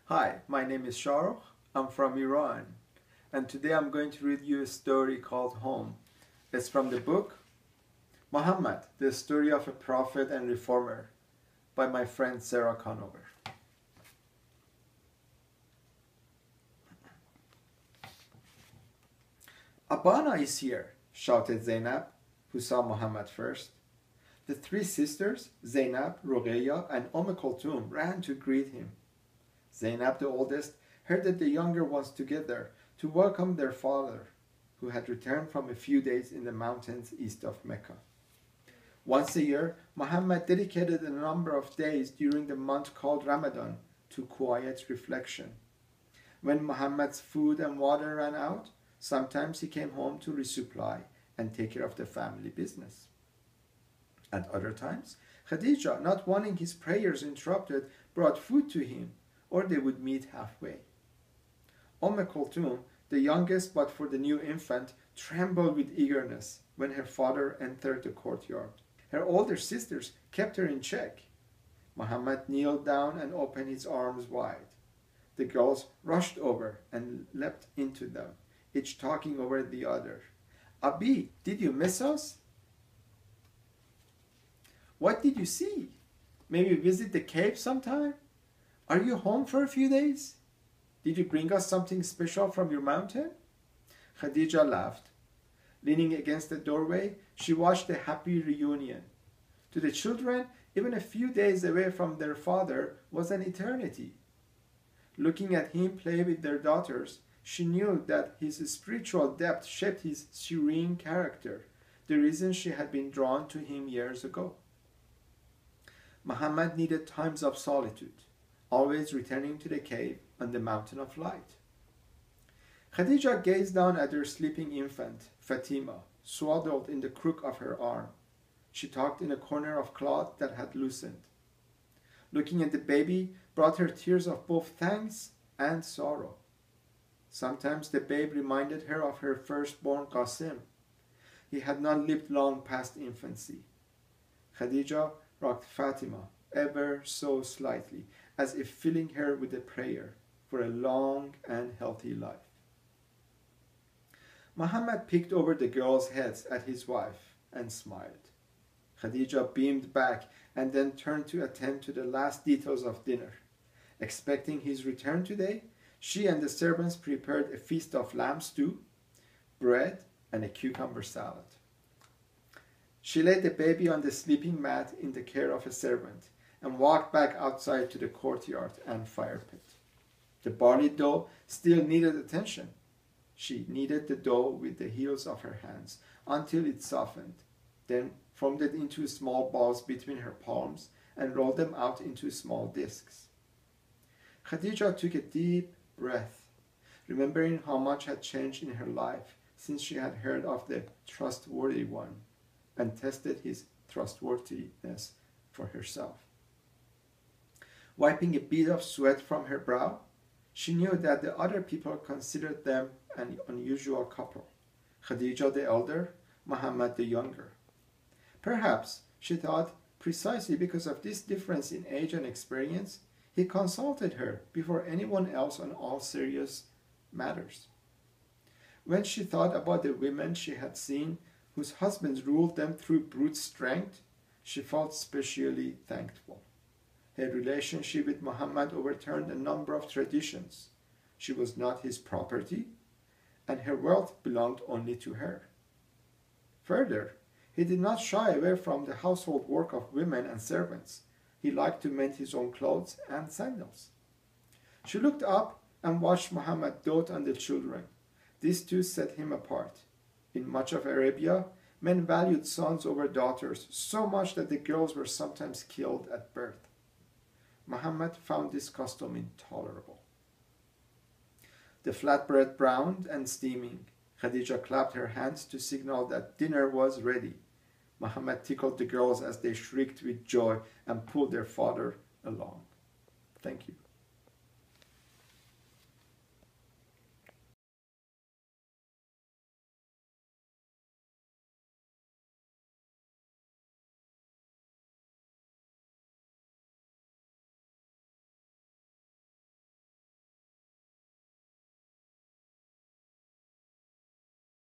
Hi, my name is Shahrokh. I'm from Iran, and today I'm going to read you a story called Home. It's from the book Muhammad, the Story of a Prophet and Reformer by my friend Sarah Conover. Abana is here, shouted Zainab, who saw Muhammad first. The three sisters, Zainab, Ruqayya, and Kulthum, ran to greet him. Zainab, the oldest, heard that the younger ones together to welcome their father, who had returned from a few days in the mountains east of Mecca. Once a year, Muhammad dedicated a number of days during the month called Ramadan to quiet reflection. When Muhammad's food and water ran out, sometimes he came home to resupply and take care of the family business. At other times, Khadija, not wanting his prayers interrupted, brought food to him, or they would meet halfway. Kulthum, the youngest but for the new infant, trembled with eagerness when her father entered the courtyard. Her older sisters kept her in check. Muhammad kneeled down and opened his arms wide. The girls rushed over and leapt into them, each talking over the other. "Abi, did you miss us? What did you see? Maybe visit the cave sometime? Are you home for a few days? Did you bring us something special from your mountain?" Khadija laughed. Leaning against the doorway, she watched the happy reunion. To the children, even a few days away from their father was an eternity. Looking at him play with their daughters, she knew that his spiritual depth shaped his serene character, the reason she had been drawn to him years ago. Muhammad needed times of solitude, always returning to the cave on the mountain of light. Khadija gazed down at her sleeping infant, Fatima, swaddled in the crook of her arm. She tucked in a corner of cloth that had loosened. Looking at the baby brought her tears of both thanks and sorrow. Sometimes the babe reminded her of her firstborn Qasim. He had not lived long past infancy. Khadija rocked Fatima ever so slightly, as if filling her with a prayer for a long and healthy life. Muhammad peeked over the girls' heads at his wife and smiled. Khadija beamed back and then turned to attend to the last details of dinner. Expecting his return today, she and the servants prepared a feast of lamb stew, bread, and a cucumber salad. She laid the baby on the sleeping mat in the care of a servant and walked back outside to the courtyard and fire pit. The barley dough still needed attention. She kneaded the dough with the heels of her hands until it softened, then formed it into small balls between her palms and rolled them out into small discs. Khadija took a deep breath, remembering how much had changed in her life since she had heard of the trustworthy one and tested his trustworthiness for herself. Wiping a bead of sweat from her brow, she knew that the other people considered them an unusual couple, Khadija the elder, Muhammad the younger. Perhaps, she thought, precisely because of this difference in age and experience, he consulted her before anyone else on all serious matters. When she thought about the women she had seen whose husbands ruled them through brute strength, she felt especially thankful. Her relationship with Muhammad overturned a number of traditions. She was not his property, and her wealth belonged only to her. Further, he did not shy away from the household work of women and servants. He liked to mend his own clothes and sandals. She looked up and watched Muhammad dote on the children. These two set him apart. In much of Arabia, men valued sons over daughters so much that the girls were sometimes killed at birth. Muhammad found this custom intolerable. The flatbread browned and steaming. Khadija clapped her hands to signal that dinner was ready. Muhammad tickled the girls as they shrieked with joy and pulled their father along. Thank you.